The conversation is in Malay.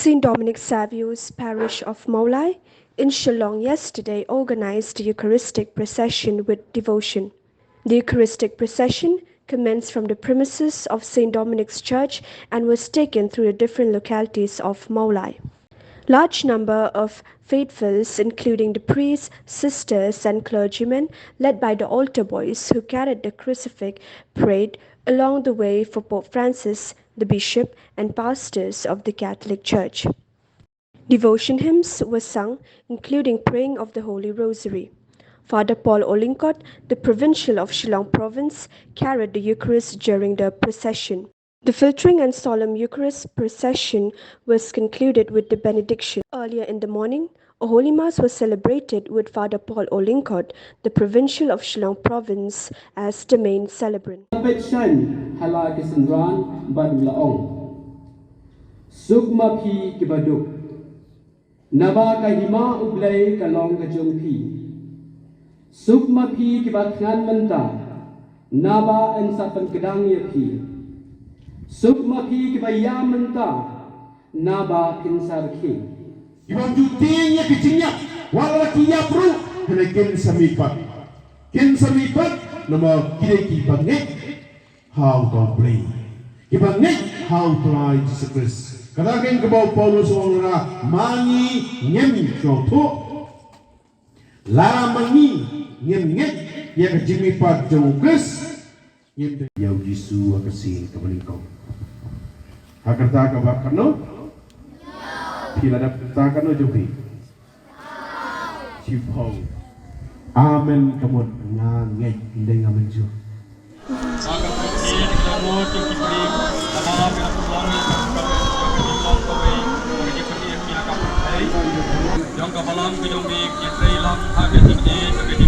St. Dominic Savio's Parish of Mawlai in Shillong yesterday organized the Eucharistic Procession with devotion. The Eucharistic Procession commenced from the premises of St. Dominic's Church and was taken through the different localities of Mawlai. Large number of faithfuls, including the priests, sisters and clergymen, led by the altar boys who carried the crucifix, prayed along the way for Pope Francis, the bishop and pastors of the Catholic Church. Devotion hymns were sung, including praying of the Holy Rosary. Father Paul Olinkot, the provincial of Shillong province, carried the Eucharist during the procession. The filtering and solemn Eucharist procession was concluded with the benediction. Earlier in the morning, a Holy Mass was celebrated with Father Paul Olinkot, the provincial of Shillong province, as the main celebrant. Naba kahima ublay kalong kajungpi. Sukma pi kibatngan menta. Naba en sapan kedang pi. Sukma pi kibaya menta. Naba kinsar ki. Ibang juting ya kicinya. Wala kiya pro. Hana kin samipat. Kin samipat. Nama kire ki bangit. How to pray. Ibangit how to lie Jesus Christ. Kadang-kadang kebau Paulus orang mangi ngem contoh, lara mangi ngem ya kejimi pat jongkes, ngem ya Yesus akasin kebalingkau. Hakarta kabak kano? Pila dapat kano jopi? Cipau. Amen kamon ngangek indai ngamenju. Yang kapalang kejong bik, yang treilang, hakat ini,